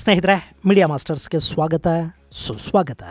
ಸ್ನೇಹಿತರೆ, ಮೀಡಿಯಾ ಮಾಸ್ಟರ್ಸ್ಗೆ ಸ್ವಾಗತ ಸುಸ್ವಾಗತ.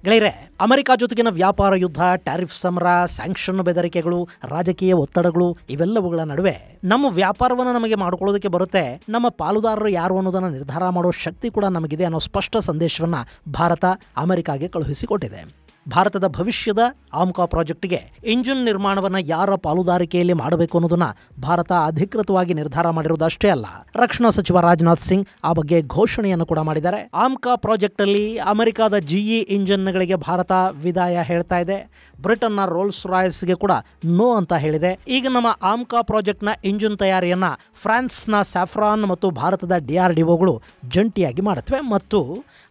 ಗೆಳೆಯರೆ, ಅಮೆರಿಕ ಜೊತೆಗಿನ ವ್ಯಾಪಾರ ಯುದ್ಧ, ಟ್ಯಾರಿಫ್ ಸಮರ, ಸ್ಯಾಂಕ್ಷನ್ ಬೆದರಿಕೆಗಳು, ರಾಜಕೀಯ ಒತ್ತಡಗಳು ಇವೆಲ್ಲವುಗಳ ನಡುವೆ ನಮ್ಮ ವ್ಯಾಪಾರವನ್ನು ನಮಗೆ ಮಾಡಿಕೊಳ್ಳೋದಕ್ಕೆ ಬರುತ್ತೆ. ನಮ್ಮ ಪಾಲುದಾರರು ಯಾರು ಅನ್ನೋದನ್ನು ನಿರ್ಧಾರ ಮಾಡೋ ಶಕ್ತಿ ಕೂಡ ನಮಗಿದೆ ಅನ್ನೋ ಸ್ಪಷ್ಟ ಸಂದೇಶವನ್ನು ಭಾರತ ಅಮೆರಿಕಾಗೆ ಕಳುಹಿಸಿಕೊಟ್ಟಿದೆ. ಭಾರತದ ಭವಿಷ್ಯದ ಆಮ್ಕಾ ಪ್ರಾಜೆಕ್ಟ್ಗೆ ಇಂಜಿನ್ ನಿರ್ಮಾಣವನ್ನು ಯಾರ ಪಾಲುದಾರಿಕೆಯಲ್ಲಿ ಮಾಡಬೇಕು ಅನ್ನೋದನ್ನ ಭಾರತ ಅಧಿಕೃತವಾಗಿ ನಿರ್ಧಾರ ಮಾಡಿರುವುದಷ್ಟೇ ಅಲ್ಲ, ರಕ್ಷಣಾ ಸಚಿವ ರಾಜನಾಥ್ ಸಿಂಗ್ ಆ ಬಗ್ಗೆ ಘೋಷಣೆಯನ್ನು ಕೂಡ ಮಾಡಿದ್ದಾರೆ. ಆಮ್ಕಾ ಪ್ರಾಜೆಕ್ಟ್ ಅಲ್ಲಿ ಅಮೆರಿಕದ GE ಇಂಜಿನ್ಗಳಿಗೆ ಭಾರತ ವಿದಾಯ ಹೇಳ್ತಾ ಇದೆ. ಬ್ರಿಟನ್ನ ರೋಲ್ಸ್ ರಾಯ್ಸ್ಗೆ ಕೂಡ ನೋ ಅಂತ ಹೇಳಿದೆ. ಈಗ ನಮ್ಮ ಆಮ್ಕಾ ಪ್ರಾಜೆಕ್ಟ್ನ ಇಂಜಿನ್ ತಯಾರಿಯನ್ನ ಫ್ರಾನ್ಸ್ನ ಸ್ಯಾಫ್ರಾನ್ ಮತ್ತು ಭಾರತದ DRDOಗಳು ಜಂಟಿಯಾಗಿ ಮಾಡುತ್ತವೆ ಮತ್ತು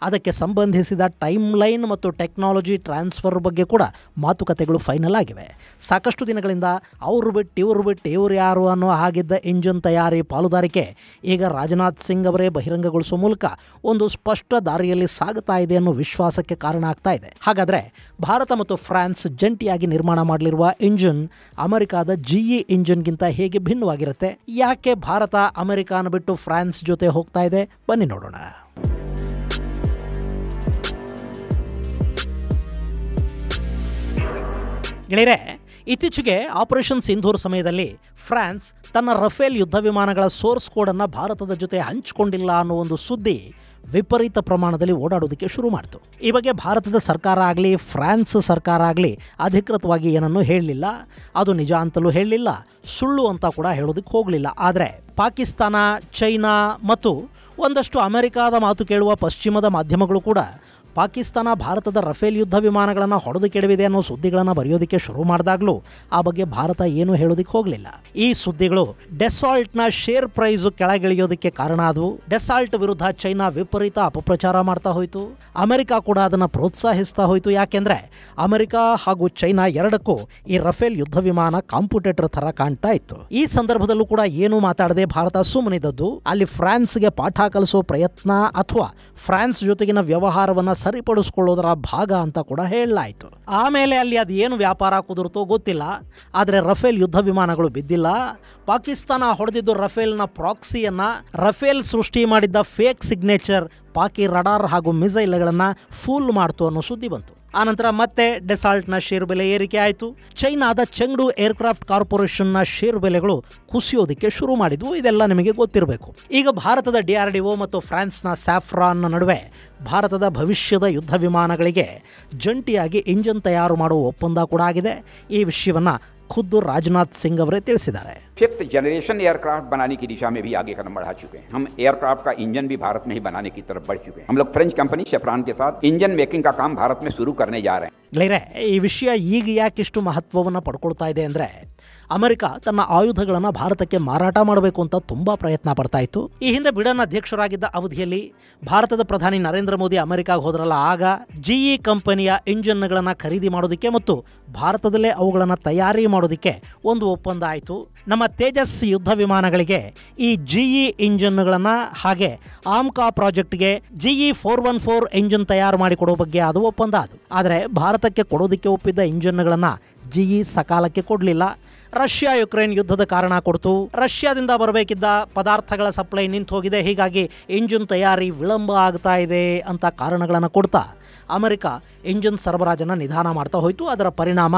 ಅದಕ್ಕೆ ಸಂಬಂಧಿಸಿದ ಟೈಮ್ ಲೈನ್ ಮತ್ತು ಟೆಕ್ನಾಲಜಿ ಟ್ರಾನ್ಸ್ಫರ್ ಬಗ್ಗೆ ಕೂಡ ಮಾತುಕತೆಗಳು ಫೈನಲ್ ಆಗಿವೆ. ಸಾಕಷ್ಟು ದಿನಗಳಿಂದ ಅವರು ಬಿಟ್ಟು ಇವರು ಯಾರು ಅನ್ನೋ ಹಾಗಿದ್ದ ಇಂಜಿನ್ ತಯಾರಿ ಪಾಲುದಾರಿಕೆ ಈಗ ರಾಜನಾಥ್ ಸಿಂಗ್ ಅವರೇ ಬಹಿರಂಗಗೊಳಿಸುವ ಮೂಲಕ ಒಂದು ಸ್ಪಷ್ಟ ದಾರಿಯಲ್ಲಿ ಸಾಗುತ್ತಾ ಇದೆ ಅನ್ನೋ ವಿಶ್ವಾಸಕ್ಕೆ ಕಾರಣ ಆಗ್ತಾ ಇದೆ. ಹಾಗಾದರೆ ಭಾರತ ಮತ್ತು ಫ್ರಾನ್ಸ್ ಜಂಟಿಯಾಗಿ ನಿರ್ಮಾಣ ಮಾಡಲಿರುವ ಇಂಜಿನ್ ಅಮೆರಿಕದ GE ಇಂಜಿನ್ಗಿಂತ ಹೇಗೆ ಭಿನ್ನವಾಗಿರುತ್ತೆ? ಯಾಕೆ ಭಾರತ ಅಮೆರಿಕಾನ ಬಿಟ್ಟು ಫ್ರಾನ್ಸ್ ಜೊತೆ ಹೋಗ್ತಾ ಇದೆ? ಬನ್ನಿ ನೋಡೋಣ. ಗೆಳೆಯರೆ, ಇತ್ತೀಚೆಗೆ ಆಪರೇಷನ್ ಸಿಂಧೂರ್ ಸಮಯದಲ್ಲಿ ಫ್ರಾನ್ಸ್ ತನ್ನ ರಫೇಲ್ ಯುದ್ಧ ವಿಮಾನಗಳ ಸೋರ್ಸ್ ಕೋಡನ್ನು ಭಾರತದ ಜೊತೆ ಹಂಚಿಕೊಂಡಿಲ್ಲ ಅನ್ನೋ ಒಂದು ಸುದ್ದಿ ವಿಪರೀತ ಪ್ರಮಾಣದಲ್ಲಿ ಓಡಾಡೋದಕ್ಕೆ ಶುರು ಮಾಡಿತು. ಈ ಬಗ್ಗೆ ಭಾರತದ ಸರ್ಕಾರ ಆಗಲಿ ಫ್ರಾನ್ಸ್ ಸರ್ಕಾರ ಆಗಲಿ ಅಧಿಕೃತವಾಗಿ ಏನನ್ನೂ ಹೇಳಲಿಲ್ಲ. ಅದು ನಿಜ ಅಂತಲೂ ಹೇಳಲಿಲ್ಲ, ಸುಳ್ಳು ಅಂತ ಕೂಡ ಹೇಳೋದಕ್ಕೆ ಹೋಗಲಿಲ್ಲ. ಆದರೆ ಪಾಕಿಸ್ತಾನ, ಚೈನಾ ಮತ್ತು ಒಂದಷ್ಟು ಅಮೆರಿಕಾದ ಮಾತು ಕೇಳುವ ಪಶ್ಚಿಮದ ಮಾಧ್ಯಮಗಳು ಕೂಡ ಪಾಕಿಸ್ತಾನ ಭಾರತದ ರಫೇಲ್ ಯುದ್ಧ ವಿಮಾನಗಳನ್ನು ಹೊಡೆದು ಕೆಡವಿದೆ ಅನ್ನೋ ಸುದ್ದಿಗಳನ್ನು ಬರೆಯೋದಕ್ಕೆ ಶುರು ಮಾಡಿದಾಗಲೂ ಆ ಬಗ್ಗೆ ಭಾರತ ಏನೂ ಹೇಳೋದಕ್ಕೆ ಹೋಗಲಿಲ್ಲ. ಈ ಸುದ್ದಿಗಳು ಡೆಸಾಲ್ಟ್ನ ಶೇರ್ ಪ್ರೈಸು ಕೆಳಗಿಳಿಯೋದಕ್ಕೆ ಕಾರಣ ಆದವು. ಡೆಸಾಲ್ಟ್ ವಿರುದ್ಧ ಚೈನಾ ವಿಪರೀತ ಅಪಪ್ರಚಾರ ಮಾಡ್ತಾ ಹೋಯಿತು. ಅಮೆರಿಕ ಕೂಡ ಅದನ್ನು ಪ್ರೋತ್ಸಾಹಿಸ್ತಾ ಹೋಯಿತು. ಯಾಕೆಂದರೆ ಅಮೆರಿಕ ಹಾಗೂ ಚೈನಾ ಎರಡಕ್ಕೂ ಈ ರಫೇಲ್ ಯುದ್ಧ ವಿಮಾನ ಕಾಂಪಿಟೇಟರ್ ಥರ ಕಾಣ್ತಾ ಇತ್ತು. ಈ ಸಂದರ್ಭದಲ್ಲೂ ಕೂಡ ಏನೂ ಮಾತಾಡದೆ ಭಾರತ ಸುಮ್ಮನಿದ್ದದ್ದು ಅಲ್ಲಿ ಫ್ರಾನ್ಸ್ಗೆ ಪಾಠ ಕಲಿಸೋ ಪ್ರಯತ್ನ ಅಥವಾ ಫ್ರಾನ್ಸ್ ಜೊತೆಗಿನ ವ್ಯವಹಾರವನ್ನು ಸರಿಪಡಿಸಿಕೊಳ್ಳೋದರ ಭಾಗ ಅಂತ ಕೂಡ ಹೇಳಲಾಯಿತು. ಆಮೇಲೆ ಅಲ್ಲಿ ಅದು ಏನು ವ್ಯಾಪಾರ ಕುದುರ್ತೋ ಗೊತ್ತಿಲ್ಲ. ಆದರೆ ರಫೇಲ್ ಯುದ್ಧ ವಿಮಾನಗಳು ಬಿದ್ದಿಲ್ಲ. ಪಾಕಿಸ್ತಾನ ಹೊಡೆದಿದ್ದು ರಫೇಲ್ನ ಪ್ರಾಕ್ಸಿಯನ್ನ, ರಫೇಲ್ ಸೃಷ್ಟಿ ಮಾಡಿದ್ದ ಫೇಕ್ ಸಿಗ್ನೇಚರ್ ಪಾಕಿ ರಡಾರ್ ಹಾಗೂ ಮಿಸೈಲ್ಗಳನ್ನು ಫೂಲ್ ಮಾಡ್ತು ಅನ್ನೋ ಸುದ್ದಿ ಬಂತು. ಆನಂತರ ಮತ್ತೆ ಡೆಸಾಲ್ಟ್ನ ಷೇರು ಬೆಲೆ ಏರಿಕೆ ಆಯಿತು. ಚೈನಾದ ಚೆಂಗ್ಡು ಏರ್ಕ್ರಾಫ್ಟ್ ಕಾರ್ಪೊರೇಷನ್ನ ಷೇರು ಬೆಲೆಗಳು ಕುಸಿಯೋದಕ್ಕೆ ಶುರು ಮಾಡಿದ್ವು. ಇದೆಲ್ಲ ನಿಮಗೆ ಗೊತ್ತಿರಬೇಕು. ಈಗ ಭಾರತದ DRDO ಮತ್ತು ಫ್ರಾನ್ಸ್ನ ಸ್ಯಾಫ್ರಾನ್ನ ನಡುವೆ ಭಾರತದ ಭವಿಷ್ಯದ ಯುದ್ಧ ವಿಮಾನಗಳಿಗೆ ಜಂಟಿಯಾಗಿ ಇಂಜಿನ್ ತಯಾರು ಮಾಡುವ ಒಪ್ಪಂದ ಕೂಡ ಆಗಿದೆ. ಈ ವಿಷಯವನ್ನು खुद राजनाथ सिंह ಅವರೇ ತಿಳಿಸಿದ್ದಾರೆ. 5th जनरेशन एयरक्राफ्ट बनाने की दिशा में भी आगे कदम बढ़ा चुके हैं. हम एयरक्राफ्ट का इंजन भी भारत में ही बनाने की तरफ बढ़ चुके हैं. हम लोग फ्रेंच कंपनी शेफ्रॉन के साथ इंजन मेकिंग का काम भारत में शुरू करने जा रहे हैं. ಗೆಳೆಯರೆ, ಈ ವಿಷಯ ಈಗ ಯಾಕಿಷ್ಟು ಮಹತ್ವವನ್ನು ಪಡ್ಕೊಳ್ತಾ ಇದೆ ಅಂದರೆ ಅಮೆರಿಕ ತನ್ನ ಆಯುಧಗಳನ್ನು ಭಾರತಕ್ಕೆ ಮಾರಾಟ ಮಾಡಬೇಕು ಅಂತ ತುಂಬಾ ಪ್ರಯತ್ನ ಪಡ್ತಾ ಇತ್ತು. ಈ ಹಿಂದೆ ಬಿಡನ್ ಅಧ್ಯಕ್ಷರಾಗಿದ್ದ ಅವಧಿಯಲ್ಲಿ ಭಾರತದ ಪ್ರಧಾನಿ ನರೇಂದ್ರ ಮೋದಿ ಅಮೆರಿಕಾಗೆ ಹೋದ್ರಲ್ಲ, ಆಗ GE ಕಂಪನಿಯ ಇಂಜಿನ್ಗಳನ್ನು ಖರೀದಿ ಮಾಡೋದಕ್ಕೆ ಮತ್ತು ಭಾರತದಲ್ಲೇ ಅವುಗಳನ್ನು ತಯಾರಿ ಮಾಡೋದಕ್ಕೆ ಒಂದು ಒಪ್ಪಂದ ಆಯಿತು. ನಮ್ಮ ತೇಜಸ್ ಯುದ್ಧ ವಿಮಾನಗಳಿಗೆ ಈ GE ಇಂಜಿನ್ಗಳನ್ನು ಹಾಗೆ ಆಮ್ಕಾ ಪ್ರಾಜೆಕ್ಟ್ಗೆ GE 414 ಇಂಜಿನ್ ತಯಾರು ಮಾಡಿಕೊಡೋ ಬಗ್ಗೆ ಅದು ಒಪ್ಪಂದ ಅದು. ಆದರೆ ಭಾರತಕ್ಕೆ ಕೊಡೋದಕ್ಕೆ ಒಪ್ಪಿದ್ದ ಇಂಜಿನ್ಗಳನ್ನು GE ಸಕಾಲಕ್ಕೆ ಕೊಡಲಿಲ್ಲ. ರಷ್ಯಾ ಯುಕ್ರೇನ್ ಯುದ್ಧದ ಕಾರಣ ಕೊಡ್ತು. ರಷ್ಯಾದಿಂದ ಬರಬೇಕಿದ್ದ ಪದಾರ್ಥಗಳ ಸಪ್ಲೈ ನಿಂತು ಹೋಗಿದೆ. ಹೀಗಾಗಿ ಇಂಜಿನ್ ತಯಾರಿ ವಿಳಂಬ ಆಗ್ತಾ ಇದೆ ಅಂತ ಕಾರಣಗಳನ್ನು ಕೊಡ್ತಾ ಅಮೆರಿಕ ಇಂಜಿನ್ ಸರಬರಾಜನ್ನು ನಿಧಾನ ಮಾಡ್ತಾ ಹೋಯಿತು. ಅದರ ಪರಿಣಾಮ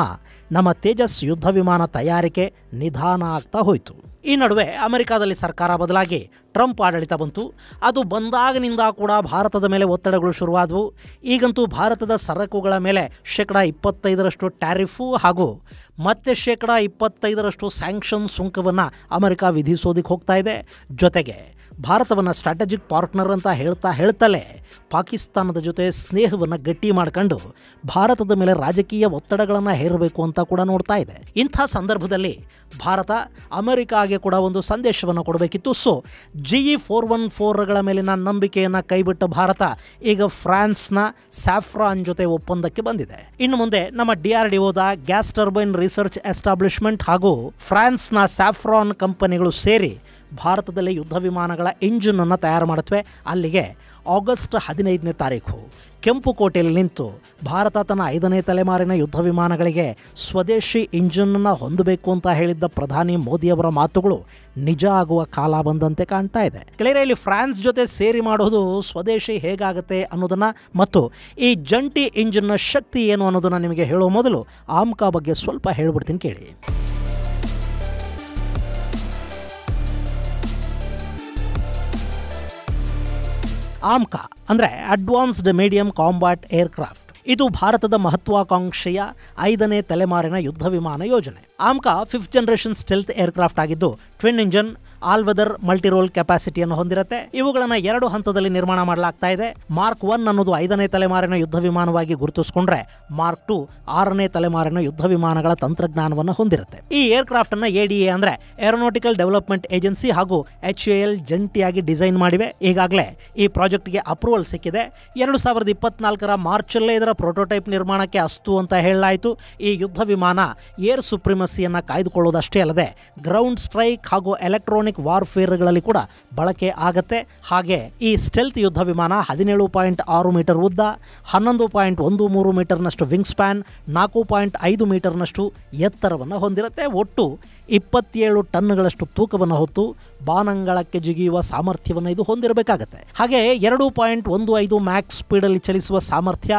ನಮ್ಮ ತೇಜಸ್ ಯುದ್ಧ ವಿಮಾನ ತಯಾರಿಕೆ ನಿಧಾನ ಆಗ್ತಾ ಹೋಯಿತು. ಈ ನಡುವೆ ಅಮೆರಿಕಾದಲ್ಲಿ ಸರ್ಕಾರ ಬದಲಾಗಿ ಟ್ರಂಪ್ ಆಡಳಿತ ಬಂತು. ಅದು ಬಂದಾಗಿನಿಂದ ಕೂಡ ಭಾರತದ ಮೇಲೆ ಒತ್ತಡಗಳು ಶುರುವಾದವು. ಈಗಂತೂ ಭಾರತದ ಸರಕುಗಳ ಮೇಲೆ 25% ಟ್ಯಾರಿಫು ಹಾಗೂ ಮತ್ತೆ 25% ಸ್ಯಾಂಕ್ಷನ್ ಸುಂಕವನ್ನು ಅಮೆರಿಕ ವಿಧಿಸೋದಕ್ಕೆ ಹೋಗ್ತಾ ಇದೆ. ಜೊತೆಗೆ ಭಾರತವನ್ನು ಸ್ಟ್ರಾಟಜಿಕ್ ಪಾರ್ಟ್ನರ್ ಅಂತ ಹೇಳ್ತಲೇ ಪಾಕಿಸ್ತಾನದ ಜೊತೆ ಸ್ನೇಹವನ್ನು ಗಟ್ಟಿ ಮಾಡ್ಕೊಂಡು ಭಾರತದ ಮೇಲೆ ರಾಜಕೀಯ ಒತ್ತಡಗಳನ್ನು ಹೇರಬೇಕು ಅಂತ ಕೂಡ ನೋಡ್ತಾ ಇದೆ. ಇಂಥ ಸಂದರ್ಭದಲ್ಲಿ ಭಾರತ ಅಮೆರಿಕಾಗೆ ಕೂಡ ಒಂದು ಸಂದೇಶವನ್ನು ಕೊಡಬೇಕಿತ್ತು. ಸೊ GE 414ಗಳ ಮೇಲಿನ ನಂಬಿಕೆಯನ್ನು ಕೈಬಿಟ್ಟ ಭಾರತ ಈಗ ಫ್ರಾನ್ಸ್ನ ಸ್ಯಾಫ್ರಾನ್ ಜೊತೆ ಒಪ್ಪಂದಕ್ಕೆ ಬಂದಿದೆ. ಇನ್ನು ಮುಂದೆ ನಮ್ಮ DRDOದ ಗ್ಯಾಸ್ ಟರ್ಬೈನ್ ರಿಸರ್ಚ್ ಎಸ್ಟಾಬ್ಲಿಷ್ಮೆಂಟ್ ಹಾಗೂ ಫ್ರಾನ್ಸ್ನ ಸ್ಯಾಫ್ರಾನ್ ಕಂಪನಿಗಳು ಸೇರಿ ಭಾರತದಲ್ಲಿ ಯುದ್ಧ ವಿಮಾನಗಳ ಇಂಜಿನನ್ನು ತಯಾರು ಮಾಡುತ್ತವೆ. ಅಲ್ಲಿಗೆ ಆಗಸ್ಟ್ 15ನೇ ತಾರೀಕು ಕೆಂಪುಕೋಟೆಯಲ್ಲಿ ನಿಂತು ಭಾರತ ತನ್ನ 5ನೇ ತಲೆಮಾರಿನ ಯುದ್ಧ ವಿಮಾನಗಳಿಗೆ ಸ್ವದೇಶಿ ಇಂಜಿನನ್ನು ಹೊಂದಬೇಕು ಅಂತ ಹೇಳಿದ್ದ ಪ್ರಧಾನಿ ಮೋದಿಯವರ ಮಾತುಗಳು ನಿಜ ಆಗುವ ಕಾಲ ಬಂದಂತೆ ಕಾಣ್ತಾ ಇದೆ. ಗೆಳೆಯರೆ, ಇಲ್ಲಿ ಫ್ರಾನ್ಸ್ ಜೊತೆ ಸೇರಿ ಮಾಡೋದು ಸ್ವದೇಶಿ ಹೇಗಾಗುತ್ತೆ ಅನ್ನೋದನ್ನು ಮತ್ತು ಈ ಜಂಟಿ ಇಂಜಿನ್ನ ಶಕ್ತಿ ಏನು ಅನ್ನೋದನ್ನು ನಿಮಗೆ ಹೇಳೋ ಮೊದಲು ಆಮ್ಕಾ ಬಗ್ಗೆ ಸ್ವಲ್ಪ ಹೇಳ್ಬಿಡ್ತೀನಿ ಕೇಳಿ. ಆಮ್ಕಾ ಅಂದರೆ ಅಡ್ವಾನ್ಸ್ಡ್ ಮೀಡಿಯಂ ಕಾಂಬ್ಯಾಟ್ ಏರ್ಕ್ರಾಫ್ಟ್. ಇದು ಭಾರತದ ಮಹತ್ವಾಕಾಂಕ್ಷೆಯ 5ನೇ ತಲೆಮಾರಿನ ಯುದ್ಧ ವಿಮಾನ ಯೋಜನೆ. AMCA 5th generation stealth aircraft ಆಗಿದ್ದು twin engine all weather multirole ಕೆಪಾಸಿಟಿಯನ್ನು ಹೊಂದಿರುತ್ತೆ. ಇವುಗಳನ್ನು 2 ಹಂತದಲ್ಲಿ ನಿರ್ಮಾಣ ಮಾಡಲಾಗ್ತಾ ಇದೆ. ಮಾರ್ಕ್ 1 ಅನ್ನೋದು 5ನೇ ತಲೆಮಾರಿನ ಯುದ್ಧ ವಿಮಾನವಾಗಿ ಗುರುತಿಸಿಕೊಂಡ್ರೆ ಮಾರ್ಕ್ 2 6ನೇ ತಲೆಮಾರಿನ ಯುದ್ಧ ವಿಮಾನಗಳ ತಂತ್ರಜ್ಞಾನವನ್ನು ಹೊಂದಿರುತ್ತೆ. ಈ ಏರ್ಕ್ರಾಫ್ಟ್ ಅನ್ನು ADA ಅಂದ್ರೆ ಏರೋನಾಟಿಕಲ್ ಡೆವಲಪ್ಮೆಂಟ್ ಏಜೆನ್ಸಿ ಹಾಗೂ HAL ಜಂಟಿಯಾಗಿ ಡಿಸೈನ್ ಮಾಡಿವೆ. ಈಗಾಗಲೇ ಈ ಪ್ರಾಜೆಕ್ಟ್ಗೆ ಅಪ್ರೂವಲ್ ಸಿಕ್ಕಿದೆ. 2024ರ ಮಾರ್ಚಲ್ಲೇ ಇದರ ಪ್ರೋಟೋಟೈಪ್ ನಿರ್ಮಾಣಕ್ಕೆ ಅಸ್ತು ಅಂತ ಹೇಳಲಾಯಿತು. ಈ ಯುದ್ಧ ವಿಮಾನ ಏರ್ ಸುಪ್ರಿಮಸಿಯನ್ನು ಕಾಯ್ದುಕೊಳ್ಳೋದಷ್ಟೇ ಅಲ್ಲದೆ ಗ್ರೌಂಡ್ ಸ್ಟ್ರೈಕ್ ಹಾಗೂ ಎಲೆಕ್ಟ್ರಾನಿಕ್ ವಾರ್ಫೇರ್ಗಳಲ್ಲಿ ಕೂಡ ಬಳಕೆ ಆಗತ್ತೆ. ಹಾಗೆ ಈ ಸ್ಟೆಲ್ತ್ ಯುದ್ಧ ವಿಮಾನ 17.6 ಮೀಟರ್ ಉದ್ದ, 11.13 ಮೀಟರ್ನಷ್ಟು ವಿಂಗ್ ಸ್ಪ್ಯಾನ್, 4.5 ಮೀಟರ್ನಷ್ಟು ಎತ್ತರವನ್ನು ಹೊಂದಿರುತ್ತೆ. ಒಟ್ಟು 27 ಟನ್ಗಳಷ್ಟು ತೂಕವನ್ನು ಹೊತ್ತು ಬಾನಂಗಳಕ್ಕೆ ಜಿಗಿಯುವ ಸಾಮರ್ಥ್ಯವನ್ನು ಇದು ಹೊಂದಿರಬೇಕಾಗತ್ತೆ. ಹಾಗೆ 2.15 ಮ್ಯಾಕ್ಸ್ ಸ್ಪೀಡಲ್ಲಿ ಚಲಿಸುವ ಸಾಮರ್ಥ್ಯ,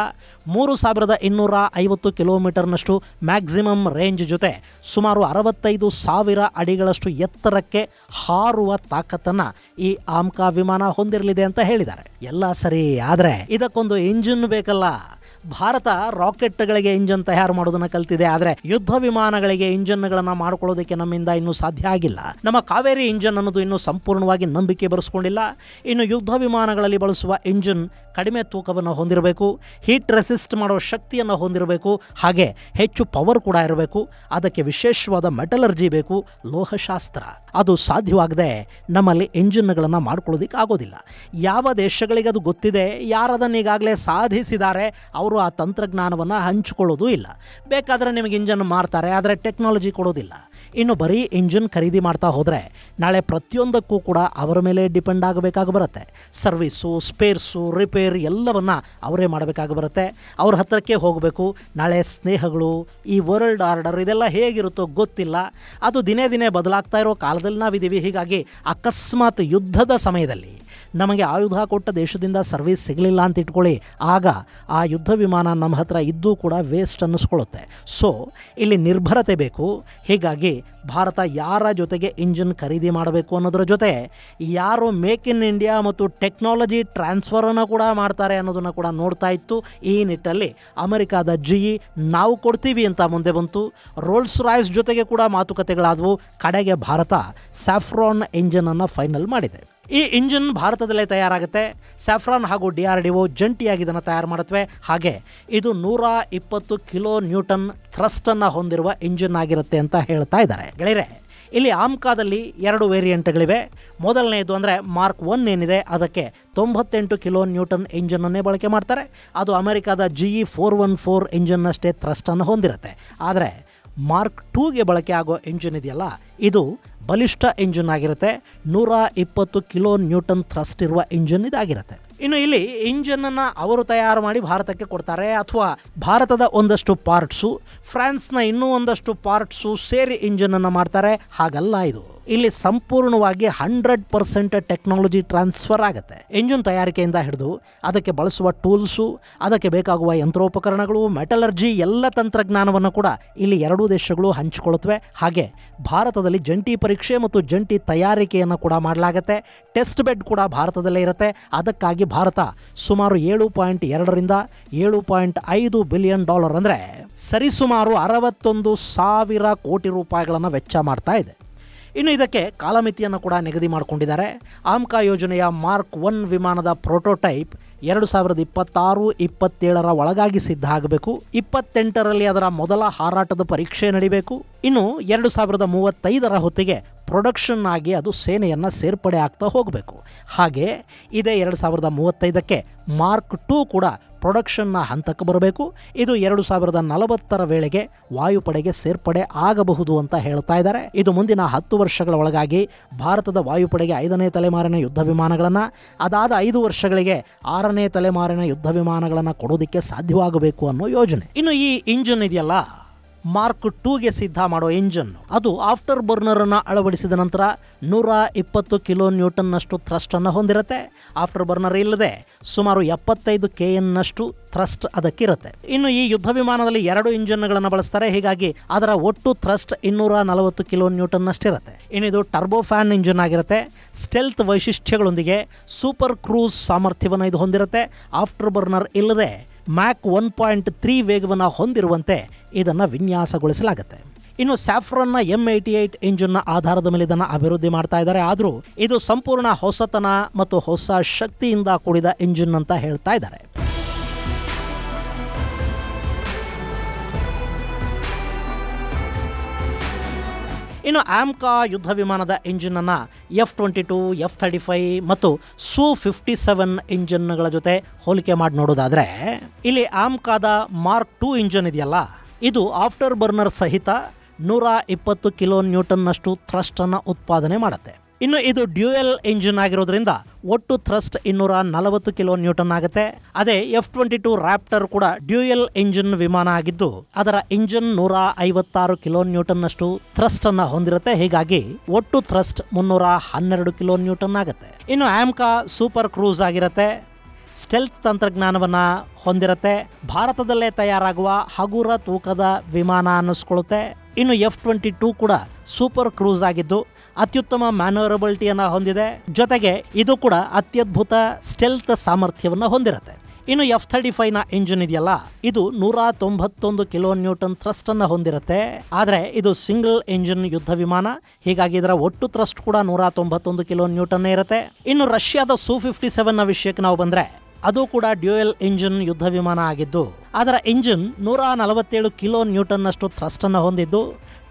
3250 ಕಿಲೋಮೀಟರ್ನಷ್ಟು ಮ್ಯಾಕ್ಸಿಮಮ್ ರೇಂಜ್ ಜೊತೆ ಸುಮಾರು 65,000 ಅಡಿಗಳಷ್ಟು ಎತ್ತರಕ್ಕೆ ಹಾರುವ ತಾಕತ್ತನ್ನು ಈ ಆಮ್ಕಾ ವಿಮಾನ ಹೊಂದಿರಲಿದೆ ಅಂತ ಹೇಳಿದ್ದಾರೆ. ಎಲ್ಲ ಸರಿ, ಆದರೆ ಇದಕ್ಕೊಂದು ಇಂಜಿನ್ ಬೇಕಲ್ಲ. ಭಾರತ ರಾಕೆಟ್ಗಳಿಗೆ ಇಂಜನ್ ತಯಾರು ಮಾಡೋದನ್ನು ಕಲ್ತಿದೆ, ಆದರೆ ಯುದ್ಧ ವಿಮಾನಗಳಿಗೆ ಇಂಜನ್ಗಳನ್ನು ಮಾಡಿಕೊಳ್ಳೋದಕ್ಕೆ ನಮ್ಮಿಂದ ಇನ್ನೂ ಸಾಧ್ಯ ಆಗಿಲ್ಲ. ನಮ್ಮ ಕಾವೇರಿ ಇಂಜನ್ ಅನ್ನೋದು ಇನ್ನೂ ಸಂಪೂರ್ಣವಾಗಿ ನಂಬಿಕೆ ಬರೆಸ್ಕೊಂಡಿಲ್ಲ. ಇನ್ನು ಯುದ್ಧ ವಿಮಾನಗಳಲ್ಲಿ ಬಳಸುವ ಇಂಜಿನ್ ಕಡಿಮೆ ತೂಕವನ್ನು ಹೊಂದಿರಬೇಕು, ಹೀಟ್ ರೆಸಿಸ್ಟ್ ಮಾಡೋ ಶಕ್ತಿಯನ್ನು ಹೊಂದಿರಬೇಕು, ಹಾಗೆ ಹೆಚ್ಚು ಪವರ್ ಕೂಡ ಇರಬೇಕು. ಅದಕ್ಕೆ ವಿಶೇಷವಾದ ಮೆಟಲರ್ಜಿ ಬೇಕು, ಲೋಹಶಾಸ್ತ್ರ. ಅದು ಸಾಧ್ಯವಾಗದೆ ನಮ್ಮಲ್ಲಿ ಇಂಜಿನ್ಗಳನ್ನು ಮಾಡ್ಕೊಳ್ಳೋದಕ್ಕೆ ಆಗೋದಿಲ್ಲ. ಯಾವ ದೇಶಗಳಿಗೆ ಅದು ಗೊತ್ತಿದೆ, ಯಾರದನ್ನು ಈಗಾಗಲೇ ಸಾಧಿಸಿದ್ದಾರೆ, ಅವರು ಆ ತಂತ್ರಜ್ಞಾನವನ್ನು ಹಂಚಿಕೊಳ್ಳೋದು ಇಲ್ಲ. ಬೇಕಾದರೆ ನಿಮಗೆ ಇಂಜನ್ ಮಾರ್ತಾರೆ, ಆದರೆ ಟೆಕ್ನಾಲಜಿ ಕೊಡೋದಿಲ್ಲ. ಇನ್ನು ಬರೀ ಇಂಜಿನ್ ಖರೀದಿ ಮಾಡ್ತಾ ಹೋದರೆ ನಾಳೆ ಪ್ರತಿಯೊಂದಕ್ಕೂ ಕೂಡ ಅವರ ಮೇಲೆ ಡಿಪೆಂಡ್ ಆಗಬೇಕಾಗಿ ಬರುತ್ತೆ. ಸರ್ವಿಸು, ಸ್ಪೇರ್ಸು, ರಿಪೇರ್ ಎಲ್ಲವನ್ನ ಅವರೇ ಮಾಡಬೇಕಾಗಿ ಬರುತ್ತೆ. ಅವ್ರ ಹತ್ತಿರಕ್ಕೆ ಹೋಗಬೇಕು. ನಾಳೆ ಸ್ನೇಹಗಳು, ಈ ವರ್ಲ್ಡ್ ಆರ್ಡರ್ ಇದೆಲ್ಲ ಹೇಗಿರುತ್ತೋ ಗೊತ್ತಿಲ್ಲ. ಅದು ದಿನೇ ದಿನೇ ಬದಲಾಗ್ತಾ ಇರೋ ಕಾಲದಲ್ಲಿ ನಾವಿದ್ದೀವಿ. ಹೀಗಾಗಿ ಅಕಸ್ಮಾತ್ ಯುದ್ಧದ ಸಮಯದಲ್ಲಿ ನಮಗೆ ಆಯುಧ ಕೊಟ್ಟ ದೇಶದಿಂದ ಸರ್ವಿಸ್ ಸಿಗಲಿಲ್ಲ ಅಂತ ಇಟ್ಕೊಳ್ಳಿ, ಆಗ ಆ ಯುದ್ಧ ವಿಮಾನ ನಮ್ಮ ಹತ್ರ ಇದ್ದೂ ಕೂಡ ವೇಸ್ಟ್ ಅನ್ನಿಸ್ಕೊಳ್ಳುತ್ತೆ. ಸೊ ಇಲ್ಲಿ ನಿರ್ಭರತೆ ಬೇಕು. ಹೀಗಾಗಿ ಭಾರತ ಯಾರ ಜೊತೆಗೆ ಇಂಜಿನ್ ಖರೀದಿ ಮಾಡಬೇಕು ಅನ್ನೋದ್ರ ಜೊತೆ ಯಾರು ಮೇಕ್ ಇನ್ ಇಂಡಿಯಾ ಮತ್ತು ಟೆಕ್ನಾಲಜಿ ಟ್ರಾನ್ಸ್ಫರನ್ನು ಕೂಡ ಮಾಡ್ತಾರೆ ಅನ್ನೋದನ್ನು ಕೂಡ ನೋಡ್ತಾ ಇತ್ತು. ಈ ನಿಟ್ಟಲ್ಲಿ ಅಮೆರಿಕಾದ GE ನಾವು ಕೊಡ್ತೀವಿ ಅಂತ ಮುಂದೆ ಬಂತು. ರೋಲ್ಸ್ ರಾಯ್ಸ್ ಜೊತೆಗೆ ಕೂಡ ಮಾತುಕತೆಗಳಾದವು. ಕಡೆಗೆ ಭಾರತ ಸ್ಯಾಫ್ರಾನ್ ಇಂಜಿನನ್ನು ಫೈನಲ್ ಮಾಡಿದೆ. ಈ ಇಂಜಿನ್ ಭಾರತದಲ್ಲೇ ತಯಾರಾಗುತ್ತೆ. ಸ್ಯಾಫ್ರಾನ್ ಹಾಗೂ DRDO ಜಂಟಿಯಾಗಿ ಇದನ್ನು ತಯಾರು ಮಾಡುತ್ತವೆ. ಹಾಗೆ ಇದು 120 ಕಿಲೋ ನ್ಯೂಟನ್ ಥ್ರಸ್ಟನ್ನು ಹೊಂದಿರುವ ಇಂಜಿನ್ ಆಗಿರುತ್ತೆ ಅಂತ ಹೇಳ್ತಾ ಇದ್ದಾರೆ. ಗೆಳೆಯರೆ, ಇಲ್ಲಿ ಆಮ್ಕಾದಲ್ಲಿ 2 ವೇರಿಯಂಟ್ಗಳಿವೆ. ಮೊದಲನೆಯದು ಅಂದರೆ ಮಾರ್ಕ್ 1 ಏನಿದೆ ಅದಕ್ಕೆ 98 ಕಿಲೋ ನ್ಯೂಟನ್ ಇಂಜಿನನ್ನೇ ಬಳಕೆ ಮಾಡ್ತಾರೆ. ಅದು ಅಮೆರಿಕಾದ GE 414 ಇಂಜಿನ್ನಷ್ಟೇ ಥ್ರಸ್ಟನ್ನು ಹೊಂದಿರುತ್ತೆ. ಆದರೆ ಮಾರ್ಕ್ 2ಗೆ ಬಳಕೆ ಆಗೋ ಇಂಜಿನ್ ಇದೆಯಲ್ಲ, ಇದು ಬಲಿಷ್ಠ ಇಂಜಿನ್ ಆಗಿರುತ್ತೆ. 120 ಕಿಲೋ ನ್ಯೂಟನ್ ಥ್ರಸ್ಟ್ ಇರುವ ಇಂಜಿನ್ ಇದಾಗಿರುತ್ತೆ. ಇನ್ನು ಇಲ್ಲಿ ಇಂಜಿನನ್ನು ಅವರು ತಯಾರು ಮಾಡಿ ಭಾರತಕ್ಕೆ ಕೊಡ್ತಾರೆ, ಅಥವಾ ಭಾರತದ ಒಂದಷ್ಟು ಪಾರ್ಟ್ಸು ಫ್ರಾನ್ಸ್ನ ಇನ್ನೂ ಒಂದಷ್ಟು ಪಾರ್ಟ್ಸು ಸೇರಿ ಇಂಜಿನನ್ನು ಮಾಡ್ತಾರೆ. ಹಾಗಲ್ಲ, ಇದು ಇಲ್ಲಿ ಸಂಪೂರ್ಣವಾಗಿ 100% ಟೆಕ್ನಾಲಜಿ ಟ್ರಾನ್ಸ್ಫರ್ ಆಗುತ್ತೆ. ಇಂಜಿನ್ ತಯಾರಿಕೆಯಿಂದ ಹಿಡಿದು ಅದಕ್ಕೆ ಬಳಸುವ ಟೂಲ್ಸು, ಅದಕ್ಕೆ ಬೇಕಾಗುವ ಯಂತ್ರೋಪಕರಣಗಳು, ಮೆಟಲರ್ಜಿ ಎಲ್ಲ ತಂತ್ರಜ್ಞಾನವನ್ನು ಕೂಡ ಇಲ್ಲಿ 2 ದೇಶಗಳು ಹಂಚಿಕೊಳ್ಳುತ್ತವೆ. ಹಾಗೆ ಭಾರತದಲ್ಲಿ ಜಂಟಿ ಪರೀಕ್ಷೆ ಮತ್ತು ಜಂಟಿ ತಯಾರಿಕೆಯನ್ನು ಕೂಡ ಮಾಡಲಾಗುತ್ತೆ. ಟೆಸ್ಟ್ ಬೆಡ್ ಕೂಡ ಭಾರತದಲ್ಲೇ ಇರುತ್ತೆ. ಅದಕ್ಕಾಗಿ ಭಾರತ ಸುಮಾರು 7.2ರಿಂದ 7.5 ಬಿಲಿಯನ್ ಡಾಲರ್ ಅಂದರೆ ಸರಿಸುಮಾರು 61,000 ಕೋಟಿ ರೂಪಾಯಿಗಳನ್ನು ವೆಚ್ಚ ಮಾಡ್ತಾ ಇದೆ. ಇನ್ನು ಇದಕ್ಕೆ ಕಾಲಮಿತಿಯನ್ನು ಕೂಡ ನಿಗದಿ ಮಾಡಿಕೊಂಡಿದ್ದಾರೆ. ಆಮ್ಕಾ ಯೋಜನೆಯ ಮಾರ್ಕ್ 1 ವಿಮಾನದ ಪ್ರೋಟೋಟೈಪ್ 2026-27 ಒಳಗಾಗಿ ಸಿದ್ಧ ಆಗಬೇಕು. 28ರಲ್ಲಿ ಅದರ ಮೊದಲ ಹಾರಾಟದ ಪರೀಕ್ಷೆ ನಡೀಬೇಕು. ಇನ್ನು 2035 ಹೊತ್ತಿಗೆ ಪ್ರೊಡಕ್ಷನ್ ಆಗಿ ಅದು ಸೇನೆಯನ್ನು ಸೇರ್ಪಡೆ ಆಗ್ತಾ ಹೋಗಬೇಕು. ಹಾಗೆ ಇದೇ 2035ಕ್ಕೆ ಮಾರ್ಕ್ 2 ಕೂಡ ಪ್ರೊಡಕ್ಷನ್ನ ಹಂತಕ್ಕೆ ಬರಬೇಕು. ಇದು 2040 ವೇಳೆಗೆ ವಾಯುಪಡೆಗೆ ಸೇರ್ಪಡೆ ಆಗಬಹುದು ಅಂತ ಹೇಳ್ತಾ ಇದ್ದಾರೆ. ಇದು ಮುಂದಿನ 10 ವರ್ಷಗಳ ಒಳಗಾಗಿ ಭಾರತದ ವಾಯುಪಡೆಗೆ 5ನೇ ತಲೆಮಾರಿನ ಯುದ್ಧ ವಿಮಾನಗಳನ್ನು, ಅದಾದ 5 ವರ್ಷಗಳಿಗೆ 6ನೇ ತಲೆಮಾರಿನ ಯುದ್ಧ ವಿಮಾನಗಳನ್ನು ಕೊಡೋದಕ್ಕೆ ಸಾಧ್ಯವಾಗಬೇಕು ಅನ್ನೋ ಯೋಜನೆ. ಇನ್ನು ಈ ಇಂಜಿನ್ ಇದೆಯಲ್ಲ, ಮಾರ್ಕ್ 2ಗೆ ಸಿದ್ಧ ಮಾಡೋ ಇಂಜಿನ್, ಅದು ಆಫ್ಟರ್ ಬರ್ನರ್ ಅನ್ನು ಅಳವಡಿಸಿದ ನಂತರ 120 ಕಿಲೋ ನ್ಯೂಟನ್ನಷ್ಟು ಥ್ರಸ್ಟ್ ಅನ್ನು ಹೊಂದಿರುತ್ತೆ. ಆಫ್ಟರ್ ಬರ್ನರ್ ಇಲ್ಲದೆ ಸುಮಾರು 75 kN ನಷ್ಟು ಥ್ರಸ್ಟ್ ಅದಕ್ಕಿರುತ್ತೆ. ಇನ್ನು ಈ ಯುದ್ಧ ವಿಮಾನದಲ್ಲಿ 2 ಇಂಜಿನ್ಗಳನ್ನು ಬಳಸ್ತಾರೆ. ಹೀಗಾಗಿ ಅದರ ಒಟ್ಟು ಥ್ರಸ್ಟ್ 240 ಕಿಲೋ ನ್ಯೂಟನ್ ಅಷ್ಟಿರುತ್ತೆ. ಇನ್ನು ಇದು ಟರ್ಬೋ ಫ್ಯಾನ್ ಇಂಜಿನ್ ಆಗಿರುತ್ತೆ. ಸ್ಟೆಲ್ತ್ ವೈಶಿಷ್ಟ್ಯಗಳೊಂದಿಗೆ ಸೂಪರ್ ಕ್ರೂಸ್ ಸಾಮರ್ಥ್ಯವನ್ನು ಇದು ಹೊಂದಿರುತ್ತೆ. ಆಫ್ಟರ್ ಬರ್ನರ್ ಇಲ್ಲದೆ ಮ್ಯಾಕ್ 1.3 ವೇಗವನ್ನು ಹೊಂದಿರುವಂತೆ ಇದನ್ನು ವಿನ್ಯಾಸಗೊಳಿಸಲಾಗುತ್ತೆ. ಇನ್ನು ಸ್ಯಾಫ್ರಾನ್ನ M88 ಇಂಜಿನ್ನ ಆಧಾರದ ಮೇಲೆ ಇದನ್ನು ಅಭಿವೃದ್ಧಿ ಮಾಡ್ತಾ ಇದ್ದಾರೆ. ಆದರೂ ಇದು ಸಂಪೂರ್ಣ ಹೊಸತನ ಮತ್ತು ಹೊಸ ಶಕ್ತಿಯಿಂದ ಕೂಡಿದ ಇಂಜಿನ್ ಅಂತ ಹೇಳ್ತಾ ಇದ್ದಾರೆ. ಇನ್ನು ಆಮ್ಕಾ ಯುದ್ಧ ವಿಮಾನದ ಇಂಜಿನ್ ಅನ್ನು F-22, F-35 ಮತ್ತು Su-57 ಇಂಜಿನ್ಗಳ ಜೊತೆ ಹೋಲಿಕೆ ಮಾಡಿ ನೋಡೋದಾದ್ರೆ, ಇಲ್ಲಿ ಆಮ್ಕಾದ ಮಾರ್ಕ್ 2 ಇಂಜಿನ್ ಇದೆಯಲ್ಲ, ಇದು ಆಫ್ಟರ್ ಬರ್ನರ್ ಸಹಿತ 120 ಕಿಲೋ ನ್ಯೂಟನ್ನಷ್ಟು ಥ್ರಸ್ಟ್ ಅನ್ನು ಉತ್ಪಾದನೆ ಮಾಡುತ್ತೆ. ಇನ್ನು ಇದು ಡ್ಯೂಯಲ್ ಇಂಜಿನ್ ಆಗಿರೋದ್ರಿಂದ ಒಟ್ಟು ಥ್ರಸ್ಟ್ 240 ಕಿಲೋ ನ್ಯೂಟನ್ ಆಗುತ್ತೆ. ಅದೇ F-22 ರ್ಯಾಪ್ಟರ್ ಕೂಡ ಡ್ಯೂಯಲ್ ಇಂಜಿನ್ ವಿಮಾನ ಆಗಿದ್ದು ಅದರ ಇಂಜಿನ್ 156 ಕಿಲೋ ನ್ಯೂಟನ್ ಅಷ್ಟು ಥ್ರಸ್ಟ್ ಅನ್ನ ಹೊಂದಿರುತ್ತೆ. ಹೀಗಾಗಿ ಒಟ್ಟು ಥ್ರಸ್ಟ್ 312 ಕಿಲೋ ನ್ಯೂಟನ್ ಆಗುತ್ತೆ. ಇನ್ನು ಆಮ್ಕಾ ಸೂಪರ್ ಕ್ರೂಸ್ ಆಗಿರುತ್ತೆ. ಸ್ಟೆಲ್ತ್ ತಂತ್ರಜ್ಞಾನವನ್ನ ಹೊಂದಿರುತ್ತೆ. ಭಾರತದಲ್ಲೇ ತಯಾರಾಗುವ ಹಗುರ ತೂಕದ ವಿಮಾನ ಅನ್ನಿಸ್ಕೊಳ್ಳುತ್ತೆ. ಇನ್ನು F-22 ಕೂಡ ಸೂಪರ್ ಕ್ರೂಸ್ ಆಗಿದ್ದು ಅತ್ಯುತ್ತಮ ಮ್ಯಾನೂವರಬಿಲಿಟಿಯನ್ನು ಹೊಂದಿದೆ. ಜೊತೆಗೆ ಇದು ಕೂಡ ಅತ್ಯದ್ಭುತ ಸ್ಟೆಲ್ತ್ ಸಾಮರ್ಥ್ಯವನ್ನು ಹೊಂದಿರುತ್ತೆ. ಇನ್ನು F-35ನ ಇಂಜಿನ್ ಇದೆಯಲ್ಲ, ಇದು 191 ಕಿಲೋ ನ್ಯೂಟನ್ ಥ್ರಸ್ಟ್ ಅನ್ನು ಹೊಂದಿರುತ್ತೆ. ಆದರೆ ಇದು ಸಿಂಗಲ್ ಇಂಜಿನ್ ಯುದ್ಧ ವಿಮಾನ. ಹೀಗಾಗಿ ಇದರ ಒಟ್ಟು ಥ್ರಸ್ಟ್ ಕೂಡ 191 ಕಿಲೋ ನ್ಯೂಟನ್ ಇರುತ್ತೆ. ಇನ್ನು ರಷ್ಯಾದ Su-57ನ ವಿಷಯಕ್ಕೆ ನಾವು ಬಂದ್ರೆ, ಅದು ಕೂಡ ಡ್ಯೂಯಲ್ ಇಂಜಿನ್ ಯುದ್ಧ ವಿಮಾನ ಆಗಿದ್ದು ಅದರ ಇಂಜಿನ್ 147 ಕಿಲೋ ನ್ಯೂಟನ್ ಅಷ್ಟು ಥ್ರಸ್ಟ್ ಅನ್ನು ಹೊಂದಿದ್ದು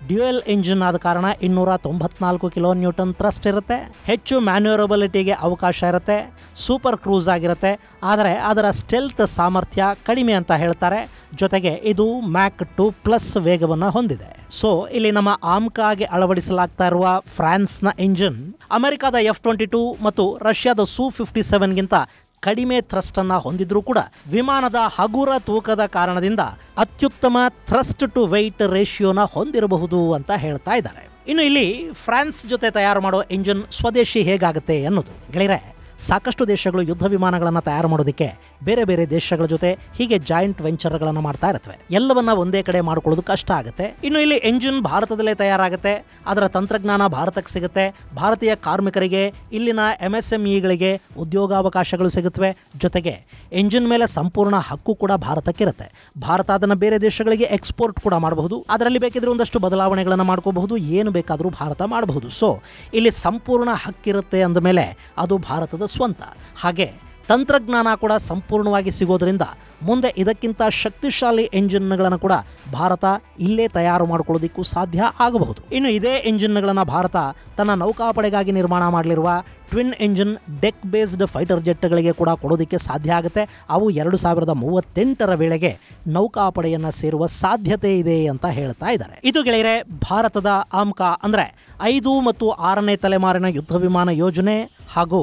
ಡ್ಯೂಯಲ್ ಇಂಜಿನ್ ಆದ ಕಾರಣ 294 ಕಿಲೋ ನ್ಯೂಟನ್ ಥ್ರಸ್ಟ್ ಇರುತ್ತೆ. ಹೆಚ್ಚು ಮ್ಯಾನ್ಯೂವರಬಿಲಿಟಿಗೆ ಅವಕಾಶ ಇರುತ್ತೆ. ಸೂಪರ್ ಕ್ರೂಸ್ ಆಗಿರುತ್ತೆ. ಆದರೆ ಅದರ ಸ್ಟೆಲ್ತ್ ಸಾಮರ್ಥ್ಯ ಕಡಿಮೆ ಅಂತ ಹೇಳ್ತಾರೆ. ಜೊತೆಗೆ ಇದು ಮ್ಯಾಕ್ 2+ ವೇಗವನ್ನು ಹೊಂದಿದೆ. ಸೊ ಇಲ್ಲಿ ನಮ್ಮ ಆಮ್ಕಾಗೆ ಅಳವಡಿಸಲಾಗ್ತಾ ಇರುವ ಫ್ರಾನ್ಸ್ನ ಇಂಜಿನ್ ಅಮೆರಿಕದ F-22 ಮತ್ತು ರಷ್ಯಾದ Su-57ಗಿಂತ ಕಡಿಮೆ ಥ್ರಸ್ಟ್ ಅನ್ನ ಹೊಂದಿದ್ರೂ ಕೂಡ ವಿಮಾನದ ಹಗುರ ತೂಕದ ಕಾರಣದಿಂದ ಅತ್ಯುತ್ತಮ ಥ್ರಸ್ಟ್ ಟು ವೆಯ್ಟ್ ರೇಷಿಯೋನ ಹೊಂದಿರಬಹುದು ಅಂತ ಹೇಳ್ತಾ ಇದ್ದಾರೆ. ಇನ್ನು ಇಲ್ಲಿ ಫ್ರಾನ್ಸ್ ಜೊತೆ ತಯಾರು ಮಾಡೋ ಇಂಜಿನ್ ಸ್ವದೇಶಿ ಹೇಗಾಗುತ್ತೆ ಅನ್ನೋದು ಗೆಳೆಯರೆ, ಸಾಕಷ್ಟು ದೇಶಗಳು ಯುದ್ಧ ವಿಮಾನಗಳನ್ನು ತಯಾರು ಮಾಡೋದಕ್ಕೆ ಬೇರೆ ಬೇರೆ ದೇಶಗಳ ಜೊತೆ ಹೀಗೆ ಜಾಯಿಂಟ್ ವೆಂಚರ್ಗಳನ್ನು ಮಾಡ್ತಾ ಇರ್ತವೆ. ಎಲ್ಲವನ್ನ ಒಂದೇ ಕಡೆ ಮಾಡ್ಕೊಳ್ಳೋದು ಕಷ್ಟ ಆಗುತ್ತೆ. ಇನ್ನು ಇಲ್ಲಿ ಎಂಜಿನ್ ಭಾರತದಲ್ಲೇ ತಯಾರಾಗುತ್ತೆ. ಅದರ ತಂತ್ರಜ್ಞಾನ ಭಾರತಕ್ಕೆ ಸಿಗುತ್ತೆ. ಭಾರತೀಯ ಕಾರ್ಮಿಕರಿಗೆ, ಇಲ್ಲಿನ MSMEಗಳಿಗೆ ಉದ್ಯೋಗಾವಕಾಶಗಳು ಸಿಗುತ್ತವೆ. ಜೊತೆಗೆ ಎಂಜಿನ್ ಮೇಲೆ ಸಂಪೂರ್ಣ ಹಕ್ಕು ಕೂಡ ಭಾರತಕ್ಕಿರುತ್ತೆ. ಭಾರತ ಅದನ್ನು ಬೇರೆ ದೇಶಗಳಿಗೆ ಎಕ್ಸ್ಪೋರ್ಟ್ ಕೂಡ ಮಾಡಬಹುದು. ಅದರಲ್ಲಿ ಬೇಕಿದ್ರೆ ಒಂದಷ್ಟು ಬದಲಾವಣೆಗಳನ್ನು ಮಾಡ್ಕೋಬಹುದು. ಏನು ಬೇಕಾದರೂ ಭಾರತ ಮಾಡಬಹುದು. ಸೊ ಇಲ್ಲಿ ಸಂಪೂರ್ಣ ಹಕ್ಕಿರುತ್ತೆ ಅಂದಮೇಲೆ ಅದು ಭಾರತದ ಸ್ವಂತ. ಹಾಗೆ ತಂತ್ರಜ್ಞಾನ ಕೂಡ ಸಂಪೂರ್ಣವಾಗಿ ಸಿಗೋದ್ರಿಂದ ಮುಂದೆ ಇದಕ್ಕಿಂತ ಶಕ್ತಿಶಾಲಿ ಎಂಜಿನ್ಗಳನ್ನು ಕೂಡ ಭಾರತ ಇಲ್ಲೇ ತಯಾರು ಮಾಡಿಕೊಳ್ಳೋದಕ್ಕೂ ಸಾಧ್ಯ ಆಗಬಹುದು. ಇನ್ನು ಇದೇ ಎಂಜಿನ್ಗಳನ್ನು ಭಾರತ ತನ್ನ ನೌಕಾಪಡೆಗಾಗಿ ನಿರ್ಮಾಣ ಮಾಡಲಿರುವ twin engine deck based fighter ಜೆಟ್ಗಳಿಗೆ ಕೂಡ ಕೊಡೋದಕ್ಕೆ ಸಾಧ್ಯ ಆಗುತ್ತೆ. ಅವು 2038 ವೇಳೆಗೆ ನೌಕಾಪಡೆಯನ್ನು ಸೇರುವ ಸಾಧ್ಯತೆ ಇದೆ ಅಂತ ಹೇಳ್ತಾ ಇದ್ದಾರೆ. ಇದು ಗೆಳೆಯರೆ ಭಾರತದ ಆಮ್ಕಾ ಅಂದ್ರೆ 5 ಮತ್ತು 6ನೇ ತಲೆಮಾರಿನ ಯುದ್ಧ ವಿಮಾನ ಯೋಜನೆ ಹಾಗೂ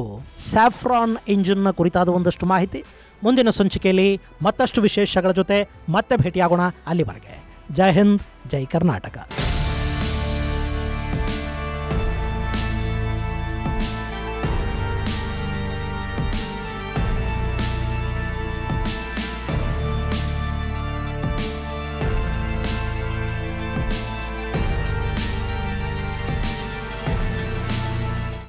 ಸ್ಯಾಫ್ರಾನ್ ಇಂಜಿನ್ನ ಕುರಿತಾದ ಒಂದಷ್ಟು ಮಾಹಿತಿ. ಮುಂದಿನ ಸಂಚಿಕೆಯಲ್ಲಿ ಮತ್ತಷ್ಟು ವಿಶೇಷಗಳ ಜೊತೆ ಮತ್ತೆ ಭೇಟಿಯಾಗೋಣ. ಅಲ್ಲಿವರೆಗೆ ಜೈ ಹಿಂದ್, ಜೈ ಕರ್ನಾಟಕ.